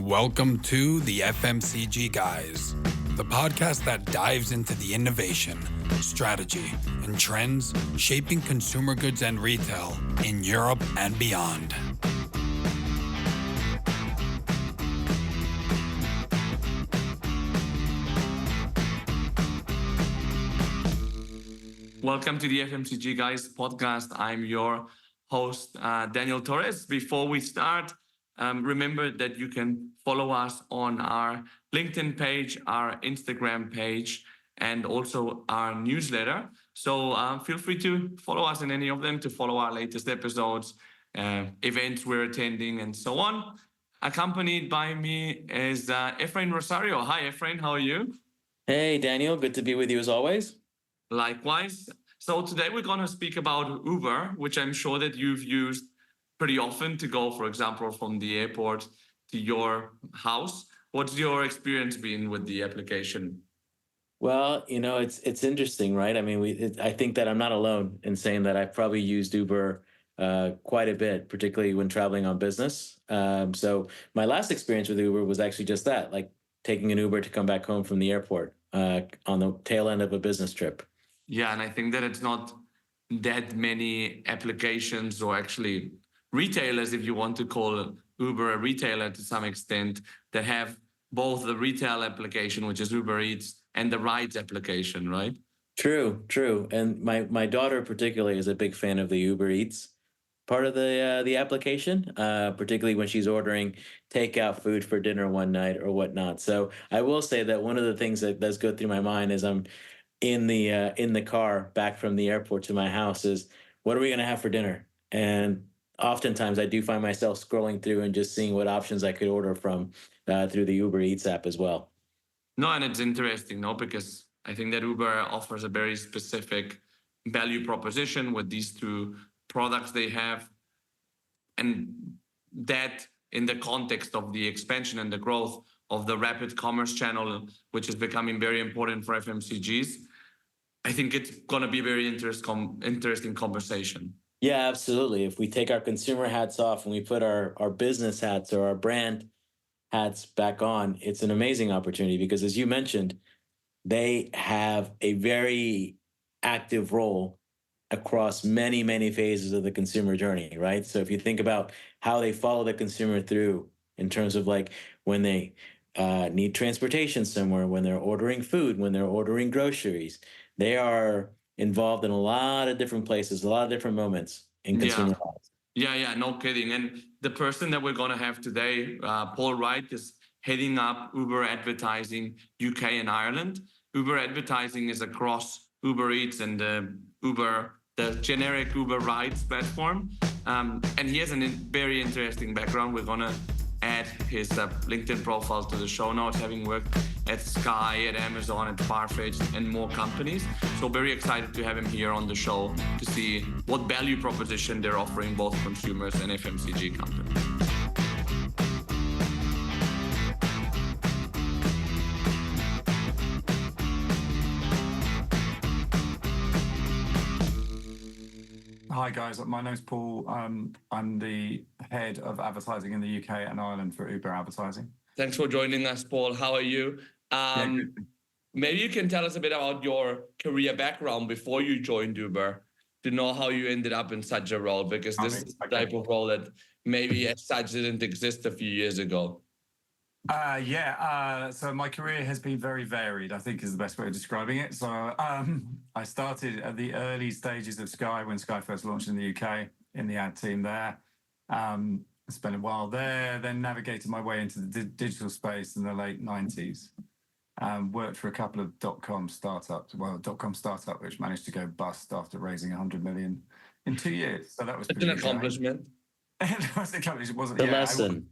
Welcome to the FMCG Guys, the podcast that dives into the innovation, strategy, and trends shaping consumer goods and retail in Europe and beyond. Welcome to the FMCG Guys podcast. I'm your host, Daniel Torres. Before we start, remember that you can follow us on our LinkedIn page, our Instagram page, and also our newsletter. So feel free to follow us in any of them, to follow our latest episodes, events we're attending, and so on. Accompanied by me is Efrain Rosario. Hi, Efrain. How are you? Hey, Daniel. Good to be with you as always. Likewise. So today we're going to speak about Uber, which I'm sure that you've used pretty often to go, for example, from the airport to your house. What's your experience been with the application? Well, it's interesting, right? I mean, I think that I'm not alone in saying that I've probably used Uber quite a bit, particularly when traveling on business. So my last experience with Uber was actually just that, like taking an Uber to come back home from the airport on the tail end of a business trip. Yeah, and I think that it's not that many applications or actually retailers, if you want to call Uber a retailer to some extent, that have both the retail application, which is Uber Eats, and the rides application, right? True. And my daughter particularly is a big fan of the Uber Eats part of the application, particularly when she's ordering takeout food for dinner one night or whatnot. So I will say that one of the things that does go through my mind is I'm in the car back from the airport to my house is, what are we going to have for dinner? And oftentimes I do find myself scrolling through and just seeing what options I could order from through the Uber Eats app as well. No, and it's interesting, no, because I think that Uber offers a very specific value proposition with these two products they have, and that in the context of the expansion and the growth of the rapid commerce channel, which is becoming very important for FMCGs, I think it's going to be a very interesting conversation. Yeah, absolutely. If we take our consumer hats off and we put our business hats or our brand hats back on, it's an amazing opportunity because, as you mentioned, they have a very active role across many, many phases of the consumer journey, right? So if you think about how they follow the consumer through in terms of like when they need transportation somewhere, when they're ordering food, when they're ordering groceries, they are involved in a lot of different places, a lot of different moments in consumer lives. Yeah, no kidding. And the person that we're going to have today, Paul Wright, is heading up Uber Advertising UK and Ireland. Uber Advertising is across Uber Eats and the generic Uber Rides platform. And he has a very interesting background. We're going to add his LinkedIn profile to the show notes, having worked at Sky, at Amazon, at Farfetch, and more companies. So very excited to have him here on the show to see what value proposition they're offering both consumers and FMCG companies. Hi guys, my name's Paul. I'm the head of advertising in the UK and Ireland for Uber Advertising. Thanks for joining us, Paul. How are you? Maybe you can tell us a bit about your career background before you joined Uber, to know how you ended up in such a role, because this is the type of role that maybe as such didn't exist a few years ago. So my career has been very varied, I think is the best way of describing it. So I started at the early stages of Sky when Sky first launched in the UK in the ad team there. Spent a while there, then navigated my way into the digital space in the late 90s. Worked for a couple of dot-com startups, which managed to go bust after raising 100 million in 2 years. So that was an accomplishment. It was an accomplishment. It wasn't the lesson.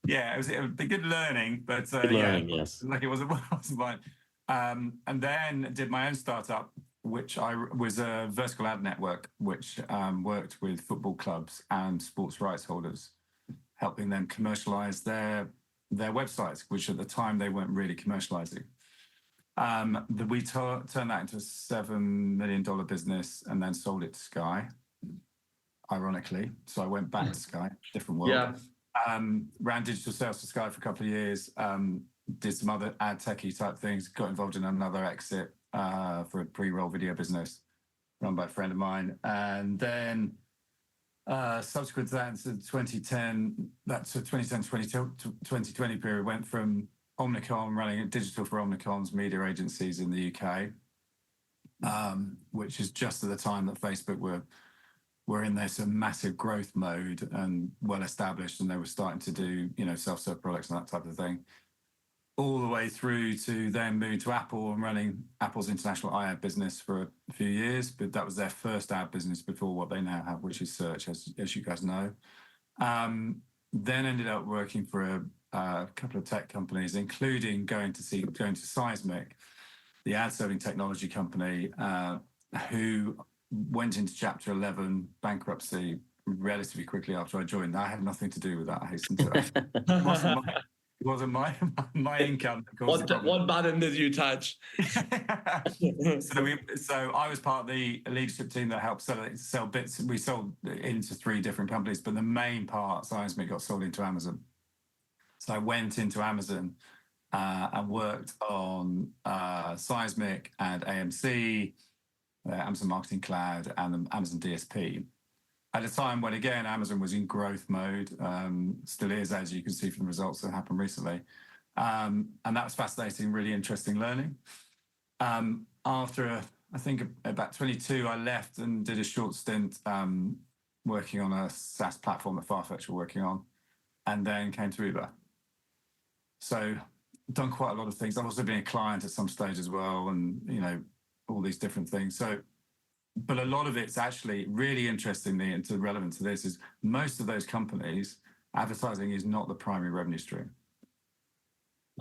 Yeah, it was a good learning, but yes. Like it wasn't mine. And then did my own startup, which was a vertical ad network, which worked with football clubs and sports rights holders, helping them commercialize their websites, which at the time they weren't really commercializing. We turned that into a $7 million business and then sold it to Sky, ironically. So I went back to Sky, different world. Yeah. Ran digital sales for Sky for a couple of years. Did some other ad techie type things. Got involved in another exit for a pre-roll video business run by a friend of mine, and then subsequent to that, into 2010, that's a 2020 period, went from Omnicom, running digital for Omnicom's media agencies in the UK, which is just at the time that Facebook were in this massive growth mode and well established, and they were starting to do, self-serve products and that type of thing, all the way through to then moving to Apple and running Apple's international ad business for a few years. But that was their first ad business before what they now have, which is search, as you guys know. Then ended up working for a couple of tech companies, including going to Seismic, the ad serving technology company, who went into Chapter 11 bankruptcy relatively quickly after I joined. I had nothing to do with that, I hasten to add. It wasn't my income that caused the problem. What button did you touch? So I was part of the leadership team that helped sell bits. We sold into 3 different companies, but the main part, Seismic, got sold into Amazon. So I went into Amazon and worked on Seismic and AMC, Amazon Marketing Cloud, and the Amazon DSP. At a time when, again, Amazon was in growth mode, still is, as you can see from the results that happened recently. And that was fascinating, really interesting learning. After, I think, about 22, I left and did a short stint working on a SaaS platform that Farfetch were working on, and then came to Uber. So done quite a lot of things. I've also been a client at some stage as well, and, all these different things. But a lot of it's actually really interestingly, and relevant to this, is most of those companies, advertising is not the primary revenue stream.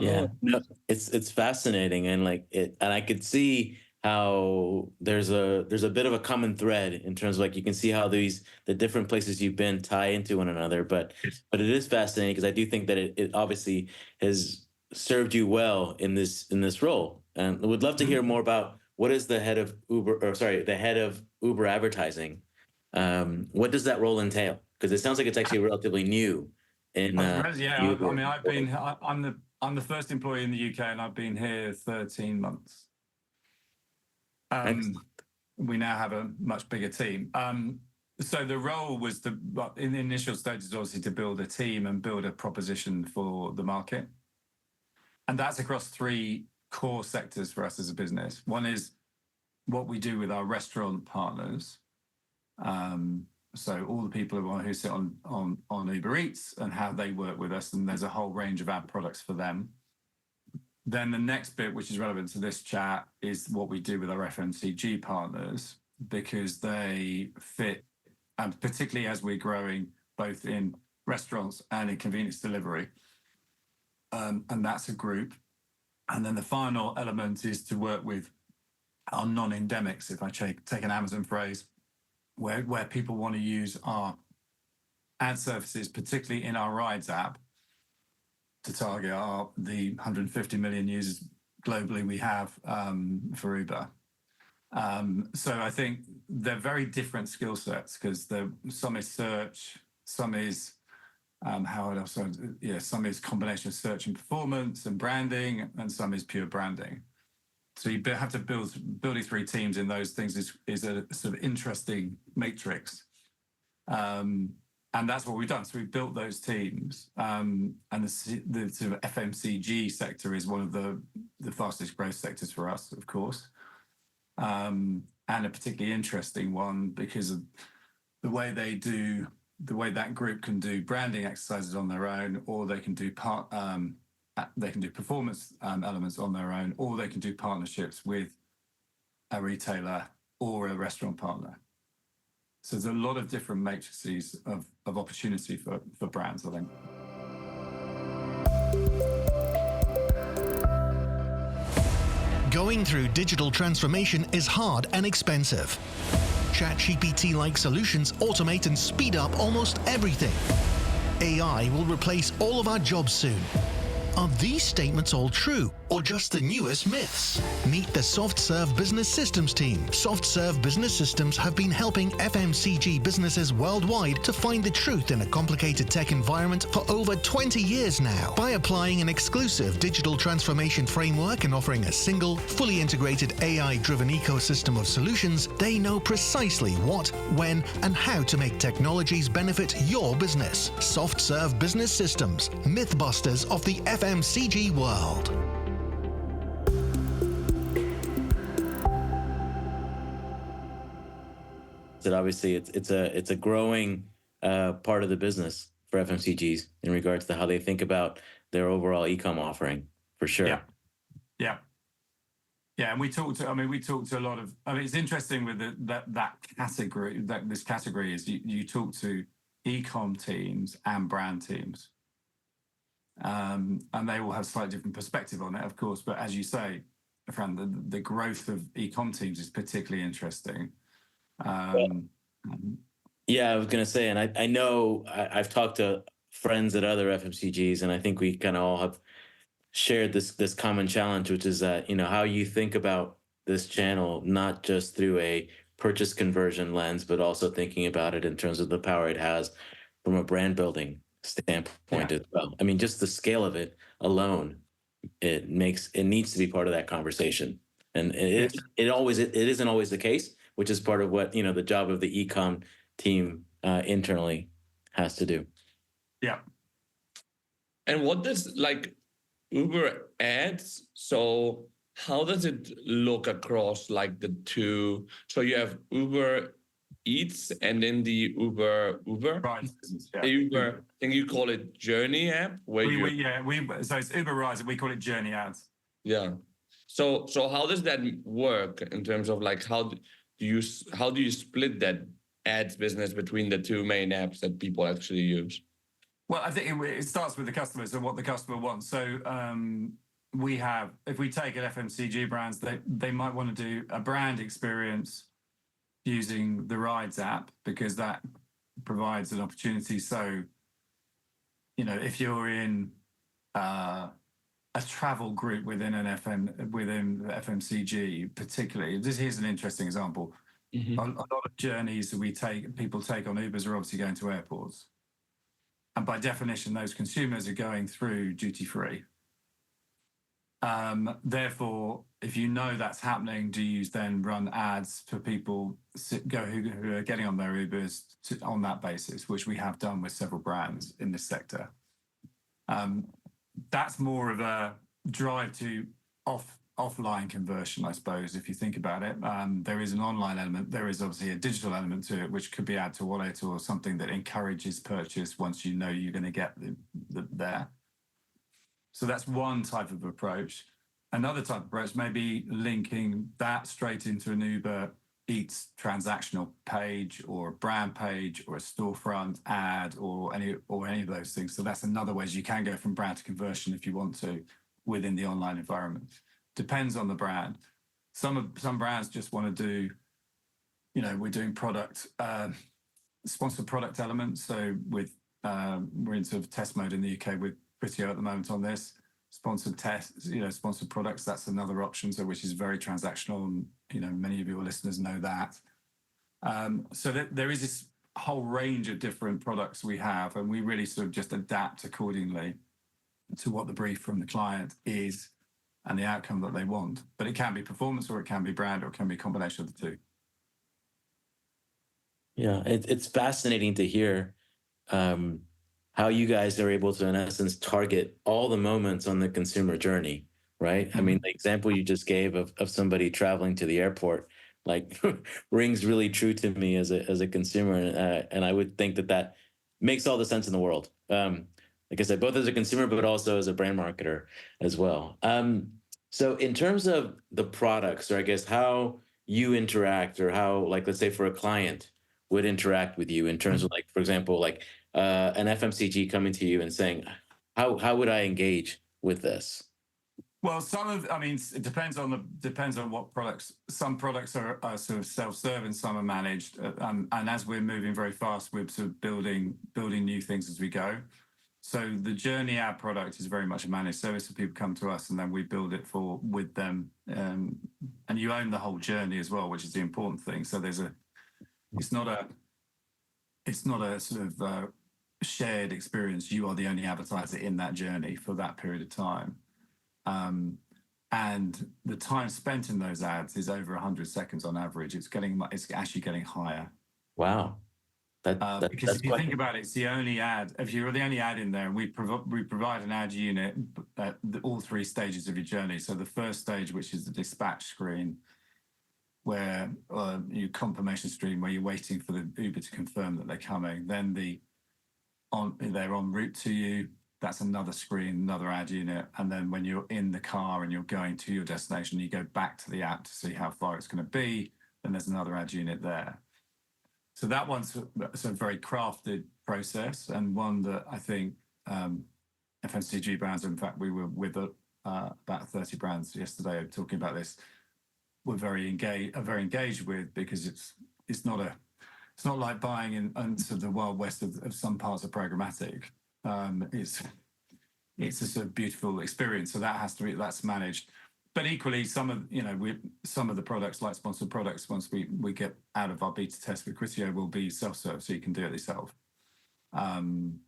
Yeah, no, it's fascinating, and and I could see how there's a bit of a common thread in terms of, you can see how the different places you've been tie into one another. But it is fascinating because I do think that it obviously has served you well in this role, and I would love to hear more about. What is the head of Uber advertising? What does that role entail? Because it sounds like it's actually relatively new. I'm the first employee in the UK, and I've been here 13 months. We now have a much bigger team. So the role was in the initial stages, obviously, to build a team and build a proposition for the market, and that's across 3 core sectors for us as a business. One is what we do with our restaurant partners. So all the people who sit on Uber Eats and how they work with us, and there's a whole range of ad products for them. Then the next bit, which is relevant to this chat, is what we do with our FMCG partners, because they fit, and particularly as we're growing both in restaurants and in convenience delivery. And that's a group. And then the final element is to work with our non-endemics, if I take an Amazon phrase, where people want to use our ad services, particularly in our Rides app, to target the 150 million users globally we have for Uber. So I think they're very different skill sets, because some is search, some is some is combination of search and performance and branding, and some is pure branding. So you have to building 3 teams in those things is a sort of interesting matrix. And that's what we've done. So we've built those teams. And the sort of FMCG sector is one of the fastest growth sectors for us, of course. And a particularly interesting one because of the way that group can do branding exercises on their own, or they can do performance elements on their own, or they can do partnerships with a retailer or a restaurant partner. So there's a lot of different matrices of opportunity for brands, I think. Going through digital transformation is hard and expensive. ChatGPT-like solutions automate and speed up almost everything. AI will replace all of our jobs soon. Are these statements all true, or just the newest myths? Meet the SoftServe Business Systems team. SoftServe Business Systems have been helping FMCG businesses worldwide to find the truth in a complicated tech environment for over 20 years now. By applying an exclusive digital transformation framework and offering a single, fully integrated AI-driven ecosystem of solutions, they know precisely what, when, and how to make technologies benefit your business. SoftServe Business Systems, mythbusters of the FMCG world. That obviously it's a growing part of the business for FMCGs in regards to how they think about their overall e-com offering, for sure. Yeah. And we talked to a lot of. I mean, it's interesting with that category. This category is you talk to e-com teams and brand teams, and they all have slightly different perspective on it, of course. But as you say, Fran, the growth of e-com teams is particularly interesting. Yeah, I was going to say, and I know I've talked to friends at other FMCGs, and I think we kind of all have shared this common challenge, which is that, how you think about this channel, not just through a purchase conversion lens, but also thinking about it in terms of the power it has from a brand building standpoint as well. I mean, just the scale of it alone, it needs to be part of that conversation. And it isn't always the case, which is part of what, the job of the e-com team internally has to do. Yeah. And what does Uber Ads? So how does it look across the two? So you have Uber Eats and then the Uber. Right. Yeah. The Uber, I think you call it Journey app, where so it's Uber Rise, and we call it Journey Ads. Yeah. So how does that work in terms of how do you split that ads business between the two main apps that people actually use? Well, I think it starts with the customers and what the customer wants. So if we take an FMCG brands, they might want to do a brand experience using the Rides app, because that provides an opportunity. So, if you're in a travel group within within the FMCG, particularly, here's an interesting example. Mm-hmm. A lot of journeys that people take on Ubers are obviously going to airports. And by definition, those consumers are going through duty free. Therefore, if you know that's happening, do you then run ads for people who are getting on their Ubers on that basis, which we have done with several brands in this sector? That's more of a drive to offline conversion, I suppose, if you think about it. There is an online element. There is obviously a digital element to it, which could be add to wallet or something that encourages purchase once you know you're going to get there. So that's one type of approach. Another type of approach may be linking that straight into an Uber Eats transactional page or a brand page or a storefront ad or any of those things. So that's another way you can go from brand to conversion if you want to within the online environment. Depends on the brand. Some brands just want to do, we're doing product, sponsored product elements. So we're in sort of test mode in the UK with Criteo at the moment on this. Sponsored tests, sponsored products, that's another option, so which is very transactional, and many of your listeners know that. So there is this whole range of different products we have, and we really sort of just adapt accordingly to what the brief from the client is and the outcome that they want. But it can be performance, or it can be brand, or it can be a combination of the two. Yeah, it's fascinating to hear how you guys are able to, in essence, target all the moments on the consumer journey, right? Mm-hmm. I mean, the example you just gave of somebody traveling to the airport, rings really true to me as a consumer, and I would think that makes all the sense in the world. Like I said, both as a consumer, but also as a brand marketer as well. So in terms of the products, or I guess how you interact, or how, let's say for a client would interact with you in terms of, for example, an FMCG coming to you and saying, how would I engage with this? Well, it depends on what products. Some products are sort of self-serve and some are managed. And as we're moving very fast, we're sort of building new things as we go. So the journey ad product is very much a managed service. So people come to us and then we build it with them. And you own the whole journey as well, which is the important thing. So it's not a sort of shared experience. You are the only advertiser in that journey for that period of time. And the time spent in those ads is over 100 seconds on average. It's actually getting higher. Wow. Because if you think about it, it's the only ad. If you're the only ad in there, we provide an ad unit at all three stages of your journey. So the first stage, which is the dispatch screen, where your confirmation stream, where you're waiting for the Uber to confirm that they're coming. Then they're en route to you. That's another screen, another ad unit. And then when you're in the car and you're going to your destination, you go back to the app to see how far it's going to be. Then there's another ad unit there. So that one's a very crafted process, and one that I think FMCG brands, in fact, we were with about 30 brands yesterday talking about this, were very engaged with, because it's not like buying into the wild west of some parts of programmatic. It's a sort of beautiful experience. So that's managed. But equally, some of the products, like sponsored products, once we get out of our beta test with Criteo, will be self-serve, so you can do it yourself. And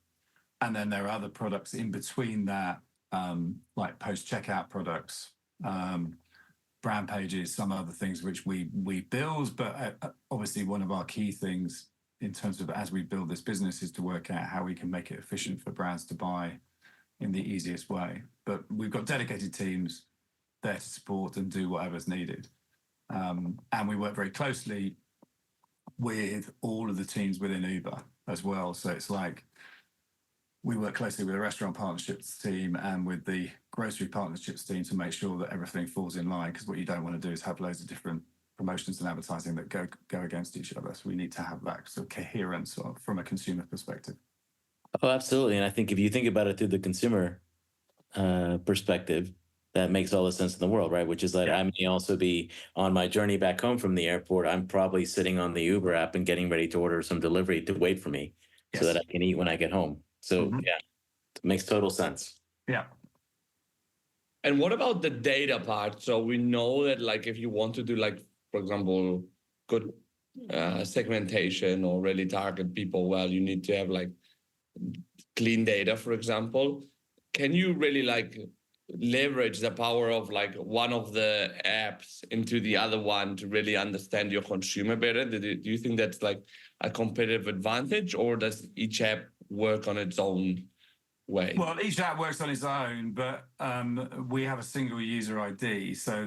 then there are other products in between that, like post-checkout products, brand pages, some other things which we build. But obviously, one of our key things in terms of as we build this business is to work out how we can make it efficient for brands to buy in the easiest way. But we've got dedicated teams there to support and do whatever's needed. And we work very closely with all of the teams within Uber as well. So it's like we work closely with the restaurant partnerships team and with the grocery partnerships team to make sure that everything falls in line, because what you don't want to do is have loads of different promotions and advertising that go against each other. So we need to have that sort of coherence from a consumer perspective. Oh, absolutely. And I think if you think about it through the consumer perspective, that makes all the sense in the world, right? Which is that I may also be on my journey back home from the airport. I'm probably sitting on the Uber app and getting ready to order some delivery to wait for me so that I can eat when I get home. So yeah, it makes total sense. Yeah. And what about the data part? So we know that, like, if you want to do, like, for example, good segmentation or really target people well, you need to have like clean data, for example. Can you really like leverage the power of like one of the apps into the other one to really understand your consumer better? Do you think that's like a competitive advantage, or does each app work on its own way? Well, each app works on its own, but we have a single user ID, so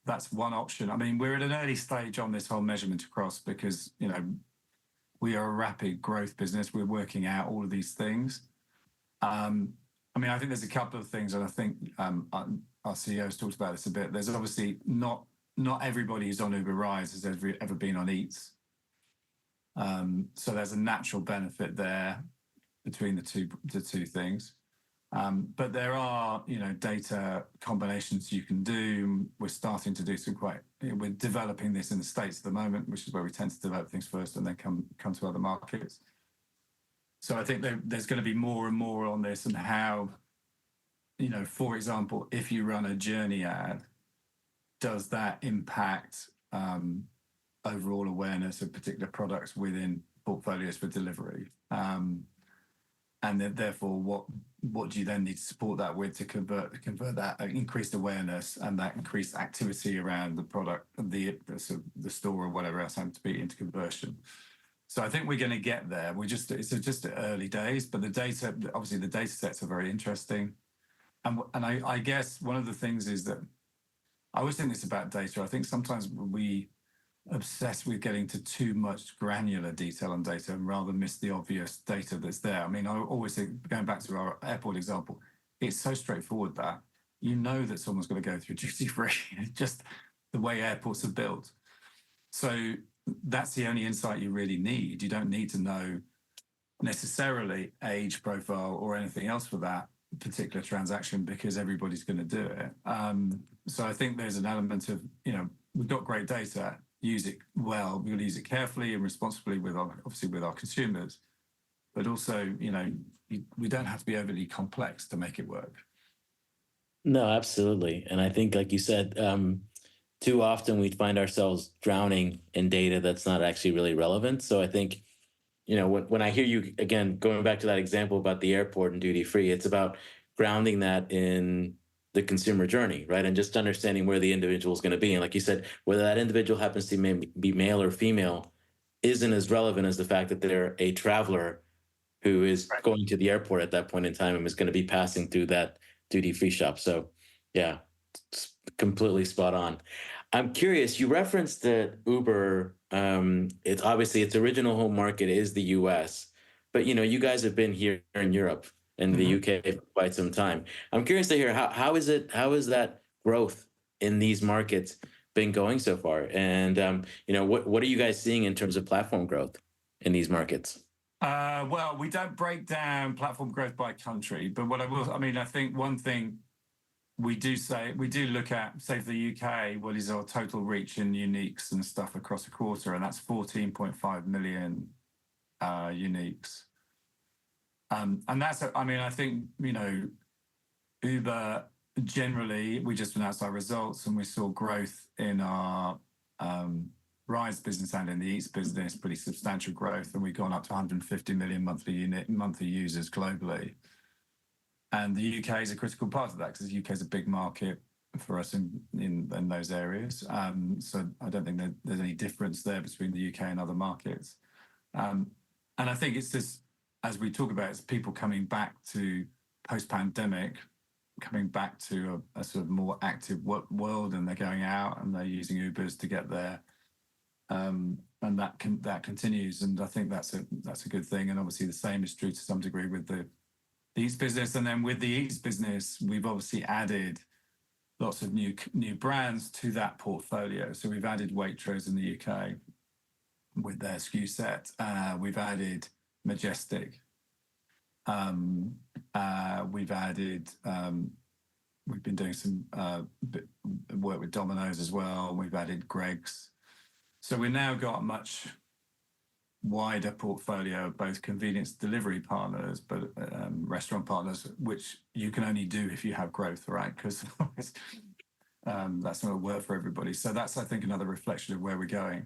that's one option. I mean, we're at an early stage on this whole measurement across, because we are a rapid growth business. We're working out all of these things. I mean, I think there's a couple of things, and I think our CEO has talked about this a bit. There's obviously not everybody who's on Uber Rides has ever been on Eats. So there's a natural benefit there between the two things. But there are, data combinations you can do. We're starting to do we're developing this in the States at the moment, which is where we tend to develop things first and then come to other markets. So I think there's going to be more and more on this, and how, for example, if you run a journey ad, does that impact overall awareness of particular products within portfolios for delivery? And then, therefore, what do you then need to support that with to convert that increased awareness and that increased activity around the product, the store or whatever else happens to be, into conversion? So I think we're going to get there. It's just early days, but the data sets are very interesting. And I guess one of the things is that I always think this about data. I think sometimes we obsessed with getting to too much granular detail on data and rather miss the obvious data that's there. I mean, I always think, going back to our airport example, it's so straightforward that that someone's going to go through duty free, just the way airports are built. So that's the only insight you really need. You don't need to know necessarily age profile or anything else for that particular transaction, because everybody's going to do it. So I think there's an element of, we've got great data, use it well. We'll use it carefully and responsibly with our consumers. but also, we don't have to be overly complex to make it work. No, absolutely. And I think, like you said, too often we find ourselves drowning in data that's not actually really relevant. So I think, when I hear you, again, going back to that example about the airport and duty free, it's about grounding that in the consumer journey, right? And just understanding where the individual is going to be. And like you said, whether that individual happens to be male or female isn't as relevant as the fact that they're a traveler who is going to the airport at that point in time and is going to be passing through that duty free shop. So yeah, completely spot on. I'm curious, you referenced that Uber, it's obviously its original home market is the US, but you guys have been here in Europe and the UK for quite some time. I'm curious to hear how is that growth in these markets been going so far? And what are you guys seeing in terms of platform growth in these markets? Well, we don't break down platform growth by country, but I think one thing we do look at, say for the UK, what is our total reach in uniques and stuff across a quarter, and that's 14.5 million uniques. And that's, I think, Uber generally, we just announced our results and we saw growth in our Rides business and in the Eats business, pretty substantial growth, and we've gone up to 150 million monthly users globally. And the UK is a critical part of that because the UK is a big market for us in those areas. So I don't think that there's any difference there between the UK and other markets. And I think it's just, as we talk about, it's people coming back to post-pandemic, coming back to a sort of more active world, and they're going out and they're using Ubers to get there. And that continues, and I think that's a good thing. And obviously the same is true to some degree with the Eats business. And then with the Eats business, we've obviously added lots of new brands to that portfolio. So we've added Waitrose in the UK with their SKU set. We've added Majestic. We've been doing some work with Domino's as well. We've added Greggs. So we've now got a much wider portfolio of both convenience delivery partners, but restaurant partners, which you can only do if you have growth, right? Because that's not going to work for everybody. So that's, I think, another reflection of where we're going.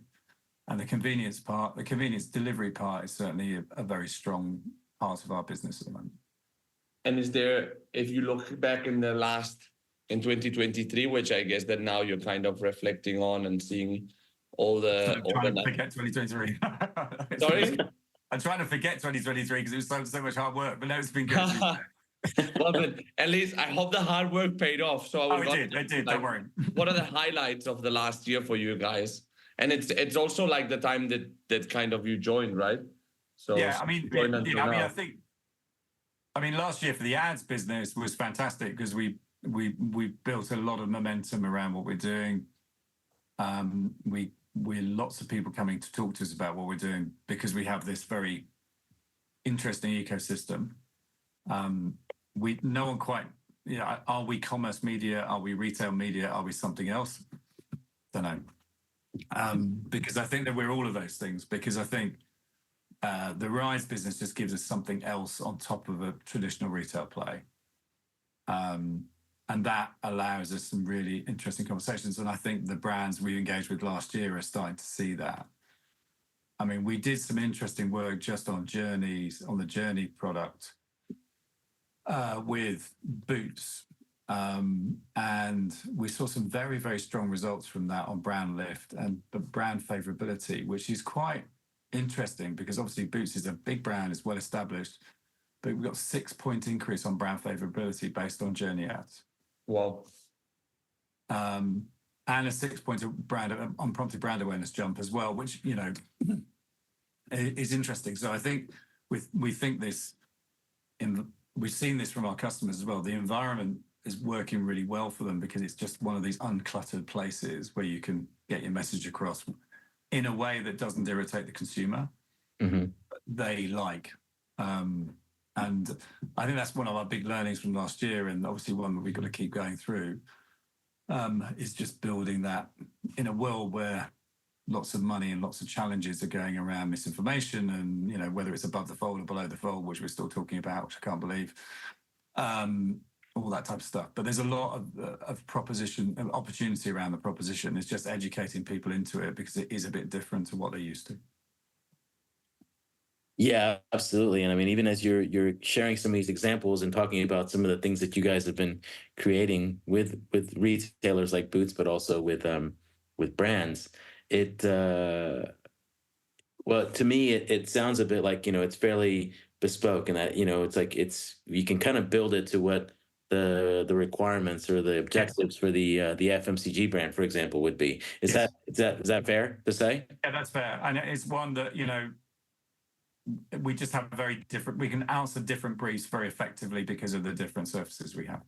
And the convenience delivery part is certainly a very strong part of our business at the moment. And is there, if you look back in 2023, which I guess that now you're kind of reflecting on and seeing all the... I'm trying to forget 2023. Sorry? I'm trying to forget 2023 because it was so much hard work, but no, it's been good. Well, but at least I hope the hard work paid off. So it did, don't worry. What are the highlights of the last year for you guys? And it's also like the time that kind of you joined, right? So yeah, I think last year for the ads business was fantastic because we built a lot of momentum around what we're doing. We lots of people coming to talk to us about what we're doing because we have this very interesting ecosystem. No one quite, are we commerce media? Are we retail media? Are we something else? Don't know. Because I think that we're all of those things, because I think the Rides business just gives us something else on top of a traditional retail play. And that allows us some really interesting conversations. And I think the brands we engaged with last year are starting to see that. I mean, we did some interesting work just on the Journey product with Boots. And we saw some very, very strong results from that on brand lift and brand favorability, which is quite interesting because obviously Boots is a big brand, it's well established, but we've got 6-point increase on brand favorability based on Journey ads. Wow. And a 6-point unprompted brand awareness jump as well, which, is interesting. So I think we think this, we've seen this from our customers as well. The environment is working really well for them because it's just one of these uncluttered places where you can get your message across in a way that doesn't irritate the consumer. Mm-hmm. They like. And I think that's one of our big learnings from last year, and obviously one that we've got to keep going through, is just building that in a world where lots of money and lots of challenges are going around misinformation and, you know, whether it's above the fold or below the fold, which we're still talking about, which I can't believe, all that type of stuff. But there's a lot of proposition of opportunity around the proposition. It's just educating people into it because it is a bit different to what they're used to. Yeah, absolutely. And I mean, even as you're sharing some of these examples and talking about some of the things that you guys have been creating with retailers like Boots, but also with brands, it well, to me, it sounds a bit like, you know, it's fairly bespoke, and that, you know, it's like you can kind of build it to what the requirements or the objectives for the FMCG brand, for example, would be. Is Yes. that fair to say? Yeah, that's fair. And it's one that, you know, we just have very different, we can answer different briefs very effectively because of the different surfaces we have.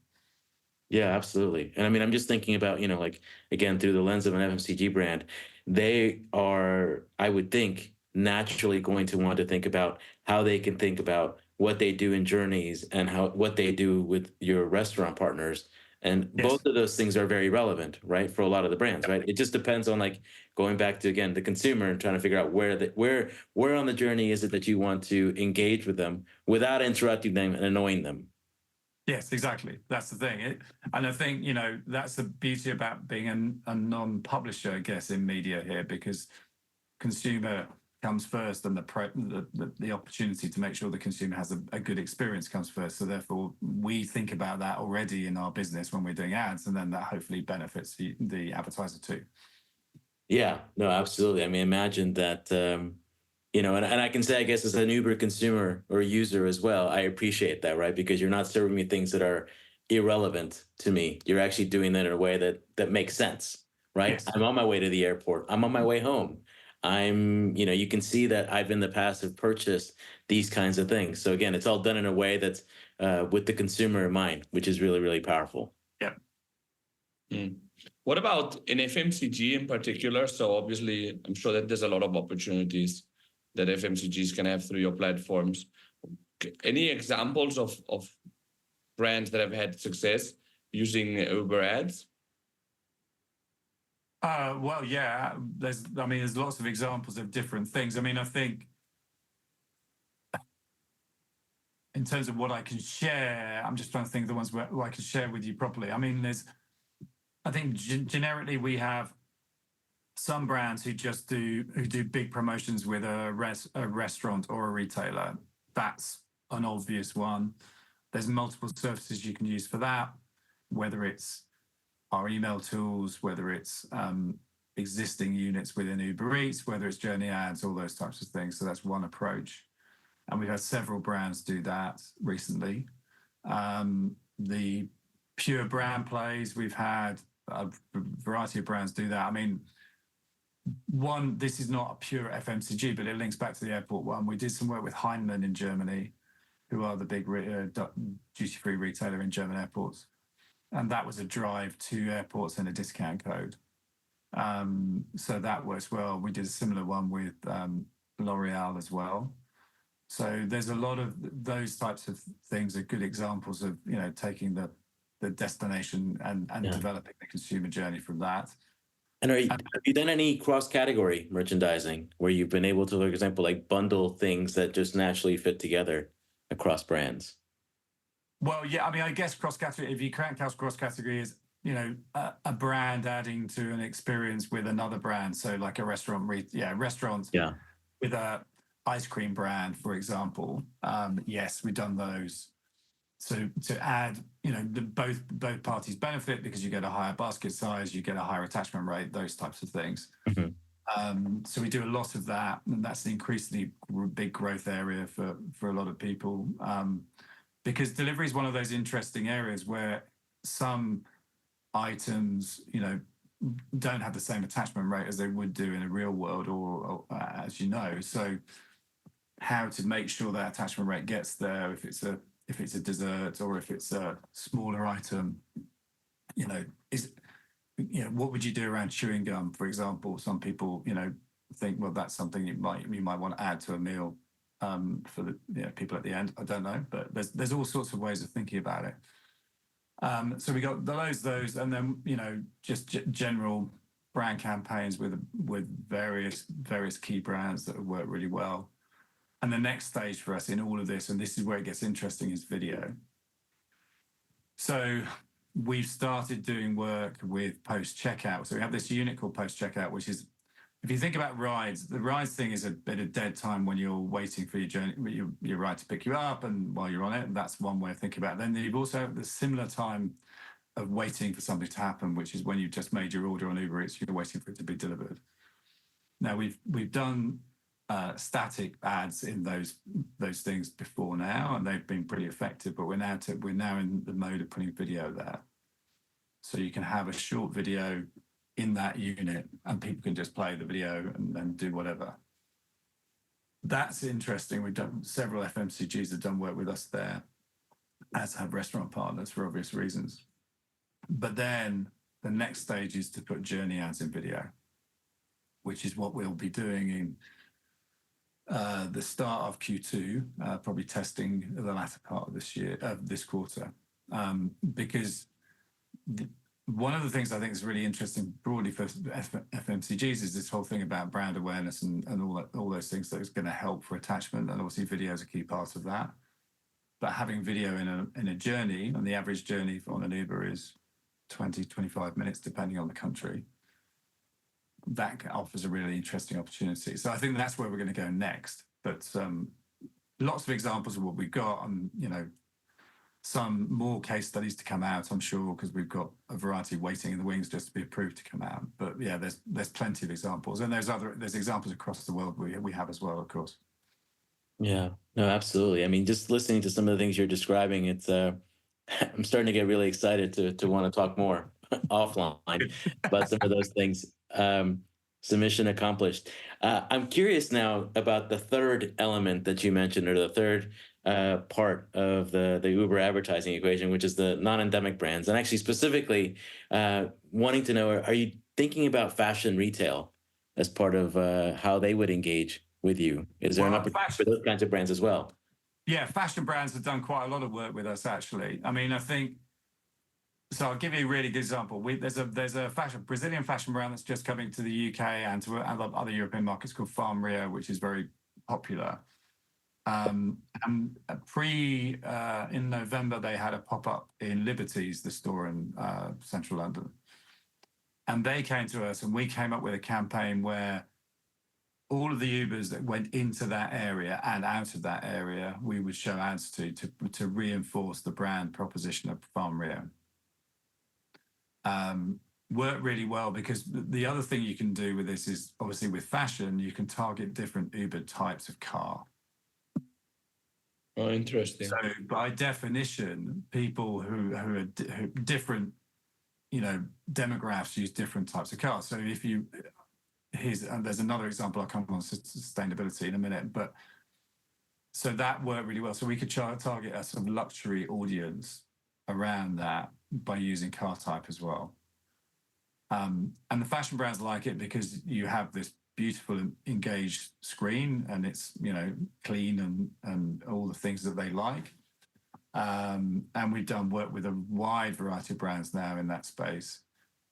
Yeah, absolutely. And I mean, I'm just thinking about, you know, like, again, through the lens of an FMCG brand, they are, I would think, naturally going to want to think about how they can think about what they do in journeys and what they do with your restaurant partners. And Yes. both of those things are very relevant, right, for a lot of the brands, right? It just depends on, like, going back to, again, the consumer and trying to figure out where on the journey is it that you want to engage with them without interrupting them and annoying them. Yes, exactly. That's the thing. And I think, you know, that's the beauty about being a non-publisher, I guess, in media here, because consumer comes first, and the opportunity to make sure the consumer has a good experience comes first. So therefore, we think about that already in our business when we're doing ads, and then that hopefully benefits the advertiser too. Yeah, no, absolutely. I mean, imagine that, you know, and I can say, I guess, as an Uber consumer or user as well, I appreciate that, right? Because you're not serving me things that are irrelevant to me. You're actually doing that in a way that makes sense, right? Yes. I'm on my way to the airport. I'm on my way home. You know, you can see that I've in the past have purchased these kinds of things. So again, it's all done in a way that's with the consumer in mind, which is really, really powerful. Yeah. Mm. What about in FMCG in particular? So obviously, I'm sure that there's a lot of opportunities that FMCGs can have through your platforms. Any examples of brands that have had success using Uber ads? Well, yeah, there's lots of examples of different things. I mean, I think in terms of what I can share, I'm just trying to think of the ones where I can share with you properly. I mean, I think generically we have some brands who do big promotions with a restaurant or a retailer. That's an obvious one. There's multiple surfaces you can use for that, whether it's our email tools, whether it's existing units within Uber Eats, whether it's journey ads, all those types of things. So that's one approach. And we've had several brands do that recently. The pure brand plays, we've had a variety of brands do that. I mean, this is not a pure FMCG, but it links back to the airport one. We did some work with Heinemann in Germany, who are the big duty-free retailer in German airports. And that was a drive to airports and a discount code. So that works well. We did a similar one with L'Oreal as well. So there's a lot of those types of things are good examples of, you know, taking the destination and developing the consumer journey from that. And have you done any cross-category merchandising where you've been able to, for example, like bundle things that just naturally fit together across brands? Well, yeah, I mean, I guess cross-category, if you can't count cross-category is, you know, a brand adding to an experience with another brand. So like a restaurant with a ice cream brand, for example. Yes, we've done those. So to add, you know, both parties benefit because you get a higher basket size, you get a higher attachment rate, those types of things. Mm-hmm. So we do a lot of that, and that's an increasingly big growth area for a lot of people. Because delivery is one of those interesting areas where some items, you know, don't have the same attachment rate as they would do in a real world, or as you know. So how to make sure that attachment rate gets there, if it's a dessert or if it's a smaller item, you know, what would you do around chewing gum, for example? Some people, you know, think, well, that's something you might want to add to a meal for the people at the end. I don't know, but there's all sorts of ways of thinking about it. So we got those, and then, you know, just general brand campaigns with various key brands that have worked really well. And the next stage for us in all of this, and this is where it gets interesting, is video. So we've started doing work with post-checkout. So we have this unit called post-checkout, which is, if you think about rides, the rides thing is a bit of dead time when you're waiting for your journey, your ride to pick you up, and while you're on it, and that's one way of thinking about it. Then you've also have the similar time of waiting for something to happen, which is when you've just made your order on Uber Eats, you're waiting for it to be delivered. Now we've done static ads in those things before now, and they've been pretty effective. But we're now in the mode of putting video there, so you can have a short video in that unit, and people can just play the video and then do whatever. That's interesting. We've done several FMCGs have done work with us there, as have restaurant partners for obvious reasons. But then the next stage is to put journey ads in video, which is what we'll be doing in the start of Q2, probably testing the latter part of this quarter, because one of the things I think is really interesting broadly for FMCGs is this whole thing about brand awareness and all those things that is going to help for attachment, and obviously video is a key part of that. But having video in a journey, and the average journey on an Uber is 20-25 minutes, depending on the country, that offers a really interesting opportunity. So I think that's where we're going to go next. But lots of examples of what we've got, and some more case studies to come out, I'm sure, because we've got a variety waiting in the wings just to be approved to come out. But yeah, there's plenty of examples, and there's examples across the world we have as well, of course. Yeah, no, absolutely. I mean, just listening to some of the things you're describing, it's I'm starting to get really excited to want to talk more offline about some of those things. So mission accomplished. I'm curious now about the third element that you mentioned, or the third part of the Uber advertising equation, which is the non-endemic brands. And actually specifically wanting to know, are you thinking about fashion retail as part of how they would engage with you? Is there an opportunity for those kinds of brands as well? Yeah, fashion brands have done quite a lot of work with us, actually. I mean, I think, so I'll give you a really good example. There's a Brazilian fashion brand that's just coming to the UK and to other European markets called Eire, which is very popular. And in November, they had a pop-up in Liberties, the store in central London. And they came to us, and we came up with a campaign where all of the Ubers that went into that area and out of that area, we would show ads to reinforce the brand proposition of Eire. Worked really well, because the other thing you can do with this is, obviously with fashion, you can target different Uber types of car. Oh, interesting. So by definition, people who are different, demographics use different types of cars. So if you, there's another example, I'll come on sustainability in a minute, but so that worked really well. So we could target a sort of luxury audience around that by using car type as well. And the fashion brands like it because you have this beautiful engaged screen, and it's clean and all the things that they like. And we've done work with a wide variety of brands now in that space,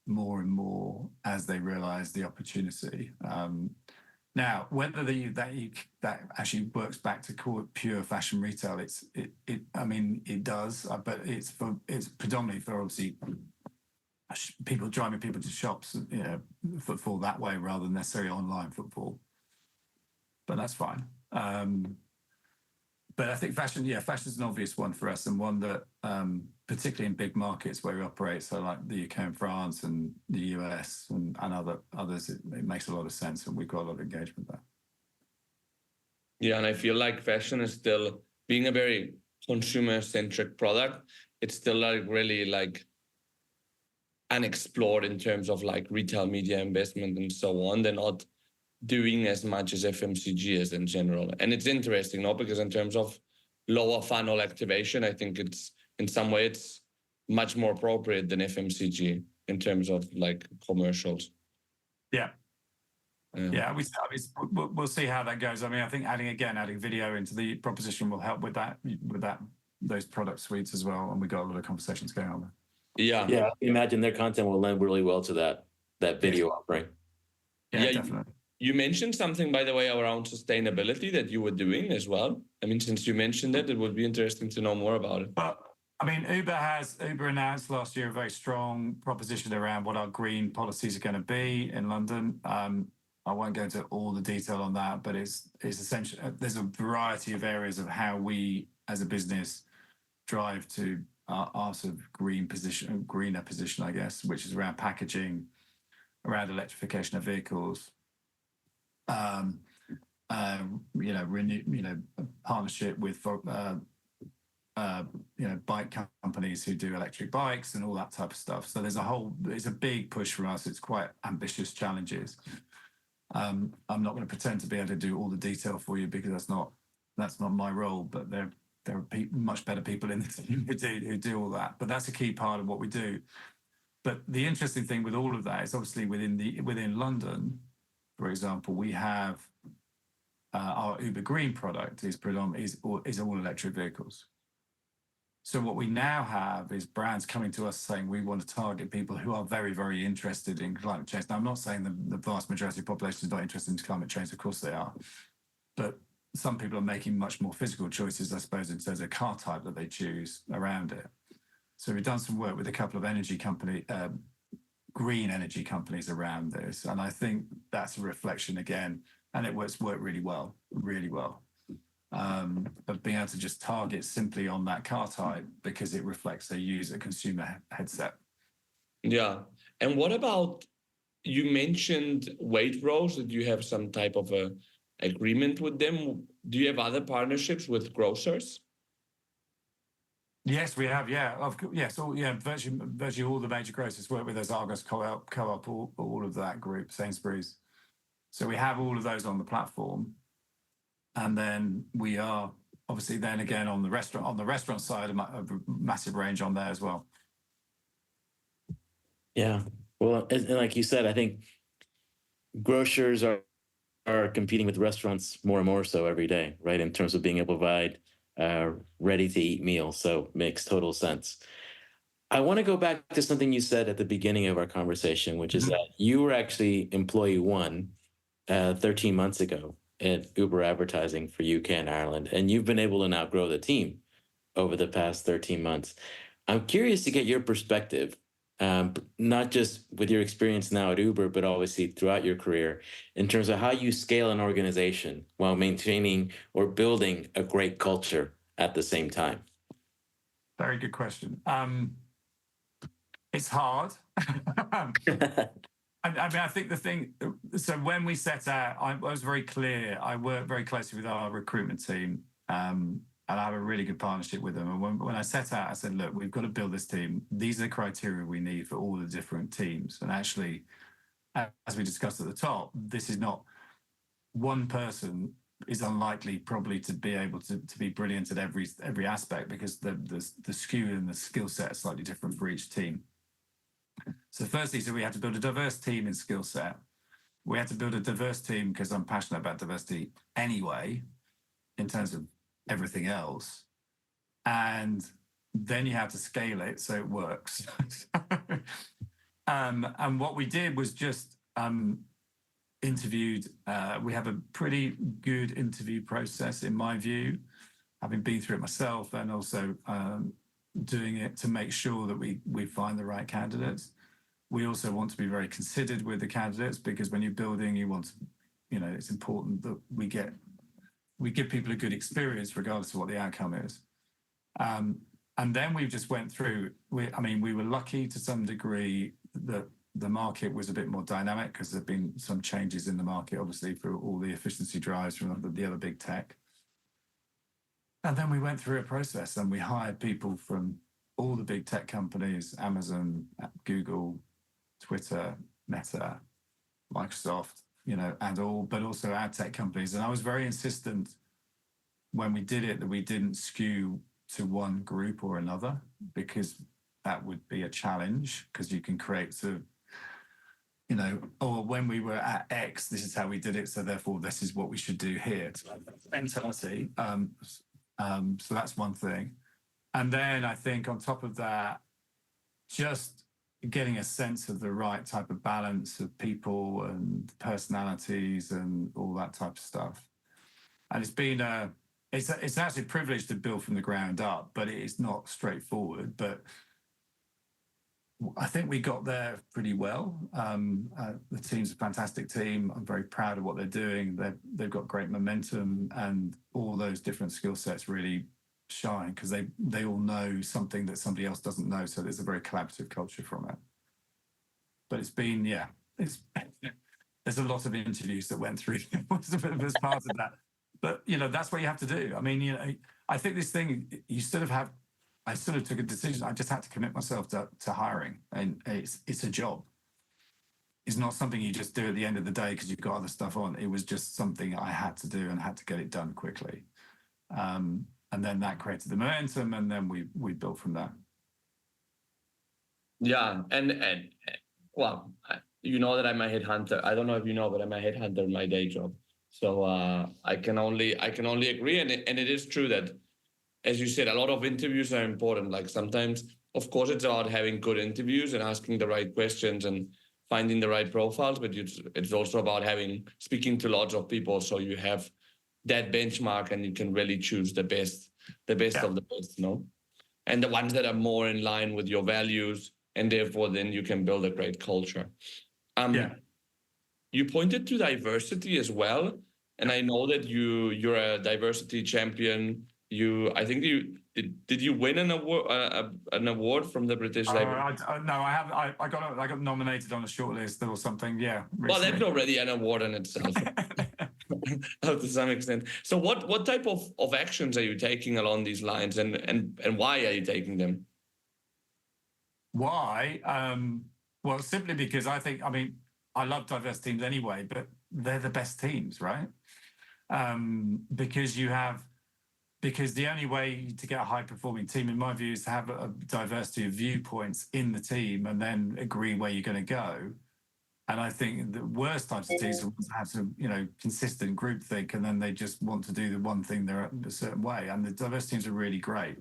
more and more as they realize the opportunity. Now, whether that actually works back to call it pure fashion retail, it does, but it's predominantly for obviously people driving people to shops, footfall that way rather than necessarily online footfall. But that's fine. But I think fashion is an obvious one for us, and one that, particularly in big markets where we operate, so like the UK and France and the US and others, it makes a lot of sense, and we've got a lot of engagement there. Yeah, and I feel like fashion is still, being a very consumer-centric product, it's still really unexplored in terms of retail media investment and so on. They're not doing as much as FMCG is in general. And it's interesting, because in terms of lower funnel activation, I think it's, in some way, it's much more appropriate than FMCG in terms of commercials. Yeah. Yeah, we'll see how that goes. I mean, I think adding video into the proposition will help with those product suites as well. And we got a lot of conversations going on there. Yeah. I imagine their content will lend really well to that that video offering. Yeah, definitely. You mentioned something, by the way, around sustainability that you were doing as well. I mean, since you mentioned it, it would be interesting to know more about it. But I mean, Uber announced last year a very strong proposition around what our green policies are going to be in London. I won't go into all the detail on that, but it's essentially there's a variety of areas of how we as a business drive to our sort of greener position, I guess, which is around packaging, around electrification of vehicles, partnership with bike companies who do electric bikes and all that type of stuff. So it's a big push for us. It's quite ambitious challenges. I'm not going to pretend to be able to do all the detail for you because that's not my role, but there are much better people in the team who do all that. But that's a key part of what we do. But the interesting thing with all of that is obviously within London, for example, we have our Uber Green product is all electric vehicles. So what we now have is brands coming to us saying we want to target people who are very, very interested in climate change. Now, I'm not saying the vast majority of the population is not interested in climate change. Of course they are. But some people are making much more physical choices, I suppose, in terms of car type that they choose around it. So we've done some work with a couple of green energy companies around this. And I think that's a reflection again, and it worked really well, of being able to just target simply on that car type because it reflects a consumer headset. Yeah. And what about, you mentioned Waitrose, that you have some type of a agreement with them. Do you have other partnerships with grocers? Yes, we have. Yeah, yes. Virtually all the major grocers work with us. Argos, Co-op, all of that group, Sainsbury's. So we have all of those on the platform, and then we are obviously then again on the restaurant side, a massive range on there as well. Yeah, well, and like you said, I think grocers are competing with restaurants more and more so every day, right? In terms of being able to provide ready-to-eat meals. So makes total sense. I want to go back to something you said at the beginning of our conversation, which is that you were actually employee 1 13 months ago at Uber Advertising for UK and Ireland, and you've been able to now grow the team over the past 13 months. I'm curious to get your perspective, not just with your experience now at Uber, but obviously throughout your career, in terms of how you scale an organization while maintaining or building a great culture at the same time. Very good question. It's hard. I mean, I think so when we set out, I was very clear. I worked very closely with our recruitment team, and I have a really good partnership with them. And when I set out, I said, look, we've got to build this team. These are the criteria we need for all the different teams. And actually, as we discussed at the top, this is not one person is unlikely probably to be able to be brilliant at every aspect because the skew and the skill set are slightly different for each team. So firstly, we had to build a diverse team in skill set. We had to build a diverse team because I'm passionate about diversity anyway, in terms of everything else. And then you have to scale it so it works. And what we did was just interviewed. We have a pretty good interview process, in my view, having been through it myself and also doing it to make sure that we find the right candidates. We also want to be very considered with the candidates because when you're building, you want to, it's important that we give people a good experience regardless of what the outcome is. And then we just went through, we were lucky to some degree that the market was a bit more dynamic because there've been some changes in the market, obviously, for all the efficiency drives from the other big tech. And then we went through a process and we hired people from all the big tech companies, Amazon, Google, Twitter, Meta, Microsoft, but also ad tech companies. And I was very insistent when we did it that we didn't skew to one group or another because that would be a challenge because you can create sort of, when we were at X, this is how we did it. So therefore, this is what we should do here. Mentality. So that's one thing. And then I think on top of that, just, getting a sense of the right type of balance of people and personalities and all that type of stuff. And it's been it's actually a privilege to build from the ground up, but it is not straightforward. But I think we got there pretty well. The team's a fantastic team. I'm very proud of what they're doing. They've got great momentum, and all those different skill sets really shine because they all know something that somebody else doesn't know. So there's a very collaborative culture from it. But it's been, there's a lot of interviews that went through as part of that. But, that's what you have to do. I mean, I think this thing, I sort of took a decision. I just had to commit myself to hiring, and it's a job. It's not something you just do at the end of the day because you've got other stuff on. It was just something I had to do and had to get it done quickly. And then that created the momentum, and then we built from that. Yeah, and well, you know that I'm a headhunter. I don't know if you know, but I'm a headhunter in my day job. So I can only agree, and it is true that, as you said, a lot of interviews are important. Like sometimes, of course, it's about having good interviews and asking the right questions and finding the right profiles, but it's also about speaking to lots of people, so you have that benchmark and you can really choose the best of the best, and the ones that are more in line with your values, and therefore then you can build a great culture. You pointed to diversity as well, and I know that you're a diversity champion. I think did you win an award from the British Labour? No, I haven't. I got nominated on a shortlist or something. Yeah. Recently. Well, that's already an award in itself, to some extent. So, what type of actions are you taking along these lines, and why are you taking them? Why? Well, simply because I love diverse teams anyway, but they're the best teams, right? Because the only way to get a high-performing team, in my view, is to have a diversity of viewpoints in the team and then agree where you're going to go. And I think the worst types of teams have some, consistent groupthink, and then they just want to do the one thing they're a certain way. And the diverse teams are really great.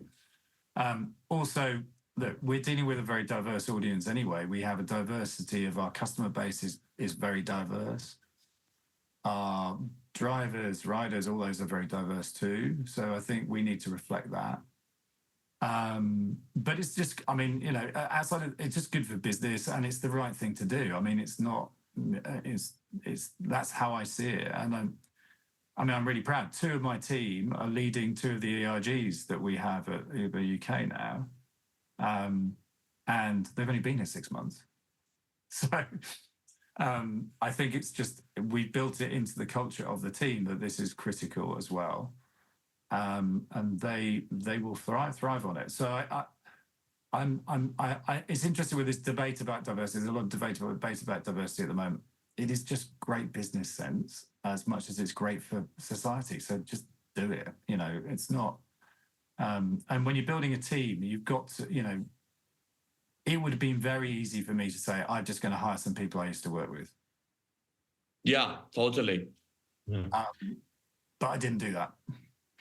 Also, look, we're dealing with a very diverse audience anyway. We have a diversity of our customer base is very diverse. Our drivers, riders, all those are very diverse too. So I think we need to reflect that. But it's just, outside of, it's just good for business, and it's the right thing to do. It's not, that's how I see it. And I'm really proud. 2 of my team are leading 2 of the ERGs that we have at Uber UK now. And they've only been here 6 months. So I think it's just, we built it into the culture of the team that this is critical as well. And they will thrive on it. So it's interesting with this debate about diversity. There's a lot of debate about diversity at the moment. It is just great business sense as much as it's great for society. So just do it. It's not. And when you're building a team, you've got to, it would have been very easy for me to say, I'm just going to hire some people I used to work with. Yeah, totally. But I didn't do that.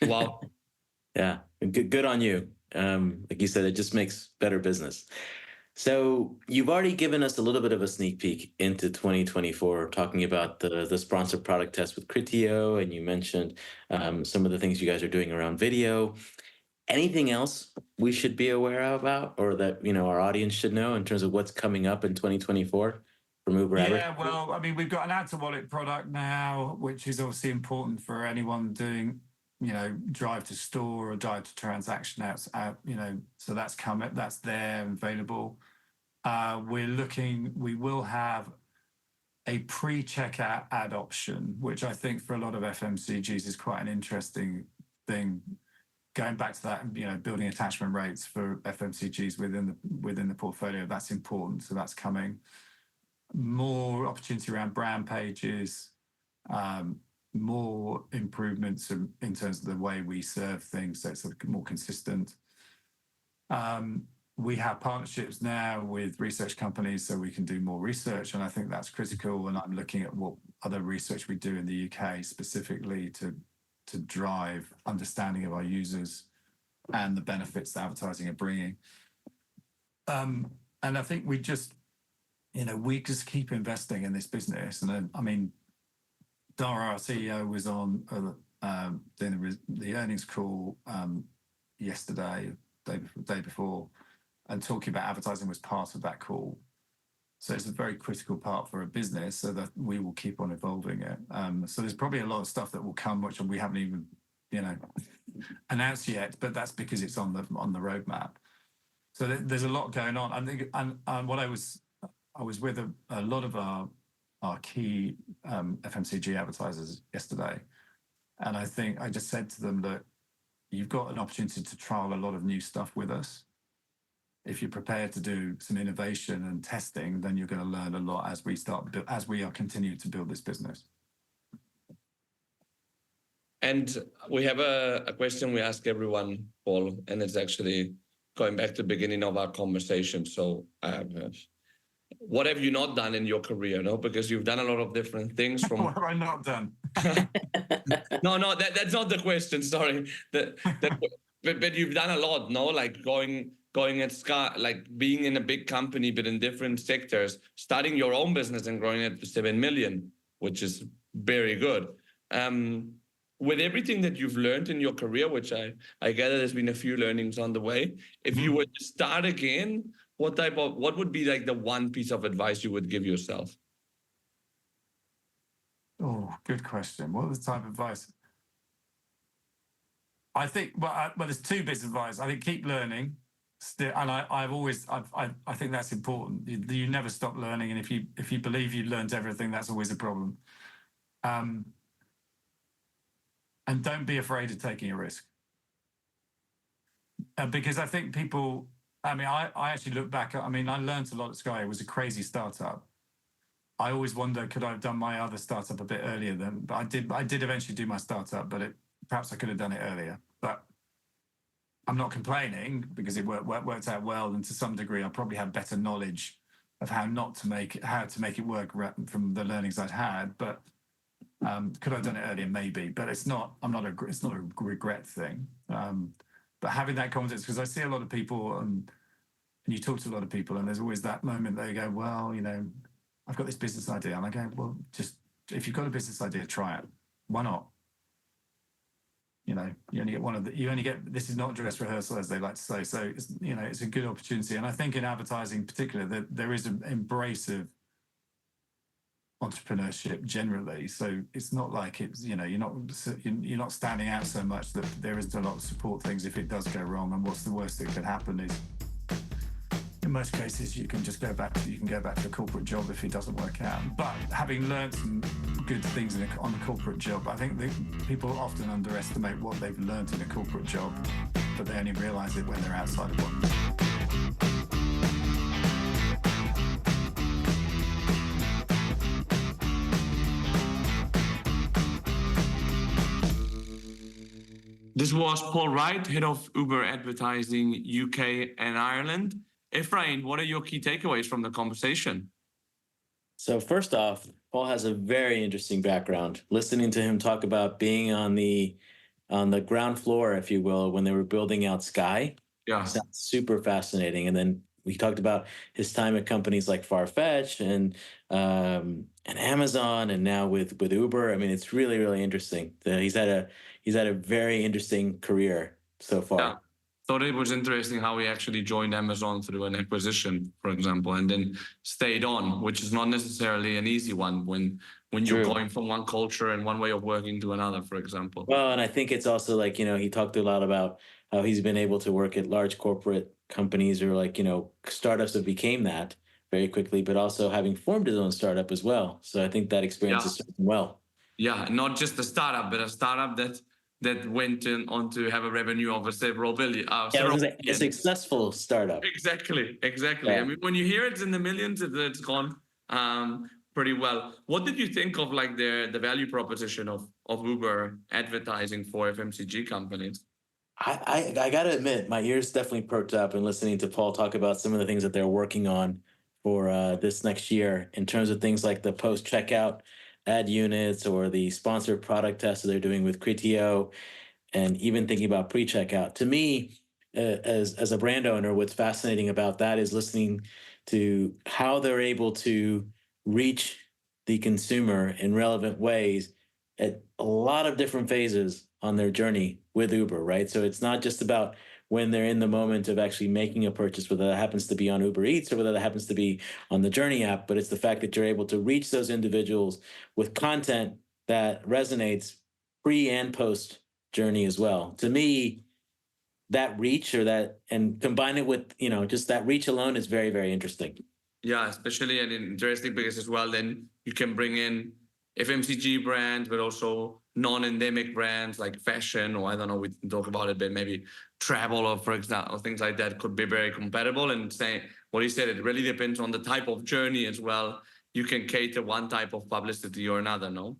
Wow. Yeah, good on you. Like you said, it just makes better business. So you've already given us a little bit of a sneak peek into 2024, talking about the sponsored product test with Criteo, and you mentioned some of the things you guys are doing around video. Anything else we should be aware about, or that our audience should know in terms of what's coming up in 2024 from Uber? Yeah, well, we've got an add-to-wallet product now, which is obviously important for anyone doing drive to store or drive to transaction out, so that's coming, that's there and available. We will have a pre-checkout ad option, which I think for a lot of FMCGs is quite an interesting thing. Going back to that, building attachment rates for FMCGs within the portfolio, that's important. So that's coming. More opportunity around brand pages, more improvements in terms of the way we serve things, so it's more consistent. We have partnerships now with research companies, so we can do more research, and I think that's critical. And I'm looking at what other research we do in the UK specifically to drive understanding of our users and the benefits that advertising are bringing. I think we just keep investing in this business. And I mean, Dara, our CEO, was on doing the earnings call yesterday, day before, and talking about advertising was part of that call. So it's a very critical part for a business, so that we will keep on evolving it. So there's probably a lot of stuff that will come, which we haven't even, announced yet, but that's because it's on the roadmap. So there's a lot going on. I think, and what I was with a lot of our key FMCG advertisers yesterday, and I think I just said to them that you've got an opportunity to trial a lot of new stuff with us. If you're prepared to do some innovation and testing, then you're going to learn a lot as we are continuing to build this business. And we have a question we ask everyone, Paul, and it's actually going back to the beginning of our conversation. So what have you not done in your career? No, because you've done a lot of different things. From What have I not done? No, that's not the question. Sorry, but you've done a lot. No, like going at Sky, like being in a big company, but in different sectors, starting your own business and growing it to 7 million, which is very good. With everything that you've learned in your career, which I gather there's been a few learnings on the way, if you were to start again, what would be like the one piece of advice you would give yourself? Oh, good question. What was the type of advice? I think, well, there's two bits of advice. I think keep learning. Still, and I think that's important. You never stop learning, and if you believe you've learned everything, that's always a problem. And don't be afraid of taking a risk, because I think people. I mean, I actually look back. I mean, I learned a lot at Sky. It was a crazy startup. I always wonder, could I have done my other startup a bit earlier then? But I did eventually do my startup, but perhaps I could have done it earlier. But I'm not complaining, because it worked out well, and to some degree I probably had better knowledge of how to make it work from the learnings I'd had. But could I have done it earlier? Maybe, but it's not a regret thing. But having that confidence, because I see a lot of people, and you talk to a lot of people, and there's always that moment they go, well, I've got this business idea, and I go, well, just if you've got a business idea, try it. Why not? You only get this is not dress rehearsal, as they like to say. So it's a good opportunity, and I think in advertising in particular that there is an embrace of entrepreneurship generally. So it's not like it's you're not standing out so much that there isn't a lot of support things if it does go wrong. And what's the worst that could happen is, in most cases, you can just go back to a corporate job if it doesn't work out. But having learned some good things on a corporate job, I think people often underestimate what they've learned in a corporate job, but they only realise it when they're outside of one. This was Paul Wright, head of Uber Advertising UK and Ireland. Ephraim, what are your key takeaways from the conversation? So first off, Paul has a very interesting background. Listening to him talk about being on the ground floor, if you will, when they were building out Sky, sounds super fascinating. And then we talked about his time at companies like Farfetch and Amazon, and now with Uber. I mean, it's really, really interesting. He's had a very interesting career so far. Yeah. Thought it was interesting how he actually joined Amazon through an acquisition, for example, and then stayed on, which is not necessarily an easy one when you're going from one culture and one way of working to another, for example. Well, and I think it's also like, he talked a lot about how he's been able to work at large corporate companies, or like, startups that became that very quickly, but also having formed his own startup as well. So I think that experience is served him well. Yeah, not just a startup, but a startup that went on to have a revenue of several billion. A successful startup. Exactly. Yeah. I mean, when you hear it's in the millions, it's gone pretty well. What did you think of like the value proposition of Uber advertising for FMCG companies? I got to admit, my ears definitely perked up in listening to Paul talk about some of the things that they're working on for this next year, in terms of things like the post-checkout ad units, or the sponsored product tests that they're doing with Criteo, and even thinking about pre-checkout. To me, as a brand owner, what's fascinating about that is listening to how they're able to reach the consumer in relevant ways at a lot of different phases on their journey with Uber, right? So it's not just about when they're in the moment of actually making a purchase, whether that happens to be on Uber Eats or whether that happens to be on the Journey app, but it's the fact that you're able to reach those individuals with content that resonates pre and post journey as well. To me, that reach and combine it with, just that reach alone is very, very interesting. Yeah, especially and interesting because as well, then you can bring in FMCG brands, but also non-endemic brands like fashion, or I don't know, we can talk about it, but maybe travel or, for example, things like that could be very compatible. And saying what you said, it really depends on the type of journey as well. You can cater one type of publicity or another, no?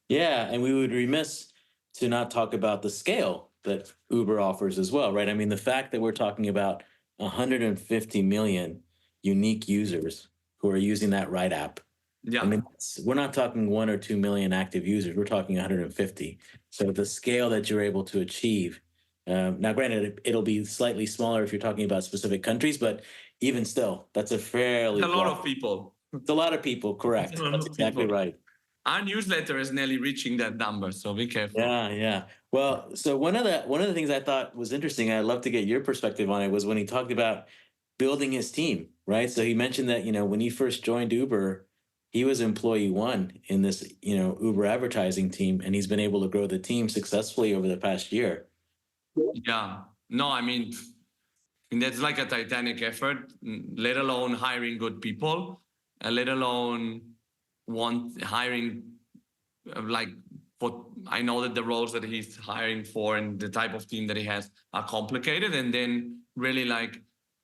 Yeah, and we would be remiss to not talk about the scale that Uber offers as well, right? I mean, the fact that we're talking about 150 million unique users who are using that Wright app. Yeah. I mean, we're not talking 1 or 2 million active users. We're talking 150. So the scale that you're able to achieve. Now, granted, it'll be slightly smaller if you're talking about specific countries, but even still, that's a fairly... It's a lot of people. It's a lot of people, correct. That's exactly right. Our newsletter is nearly reaching that number, so be careful. Yeah. Well, so one of the things I thought was interesting, I'd love to get your perspective on it, was when he talked about building his team, right? So he mentioned that, when he first joined Uber, he was employee 1 in this, Uber advertising team, and he's been able to grow the team successfully over the past year. Yeah. No, I mean, that's like a titanic effort, let alone hiring good people, let alone hiring I know that the roles that he's hiring for and the type of team that he has are complicated, and then really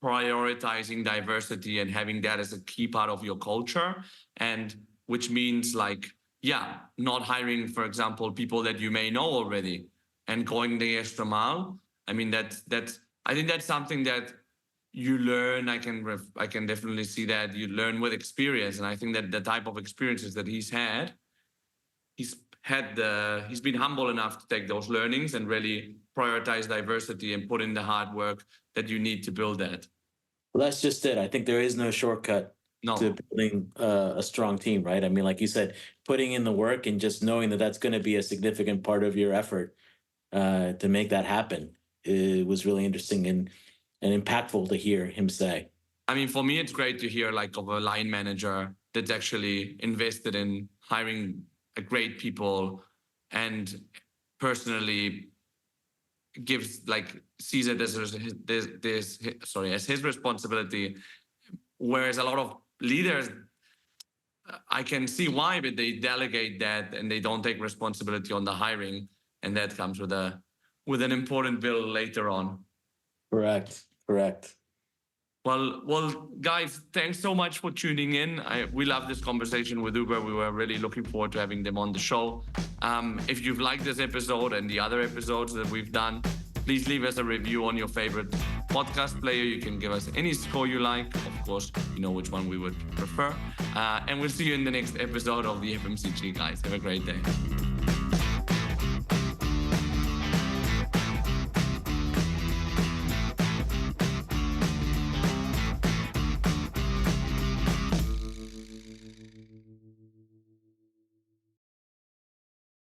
prioritizing diversity and having that as a key part of your culture, and which means not hiring, for example, people that you may know already and going the extra mile. I mean, I think that's something that you learn. I can definitely see that you learn with experience, and I think that the type of experiences that he's been humble enough to take those learnings and really prioritize diversity and put in the hard work that you need to build that. Well, that's just it. I think there is no shortcut to building a strong team, right? I mean, like you said, putting in the work and just knowing that that's going to be a significant part of your effort to make that happen. It was really interesting and impactful to hear him say. I mean, for me, it's great to hear of a line manager that's actually invested in hiring great people and personally sees it as his responsibility. Whereas a lot of leaders, I can see why, but they delegate that and they don't take responsibility on the hiring, and that comes with an important bill later on. Correct. Well, guys, thanks so much for tuning in. We love this conversation with Uber. We were really looking forward to having them on the show. If you've liked this episode and the other episodes that we've done, please leave us a review on your favorite podcast player. You can give us any score you like. Of course, you know which one we would prefer. And we'll see you in the next episode of the FMCG, guys. Have a great day.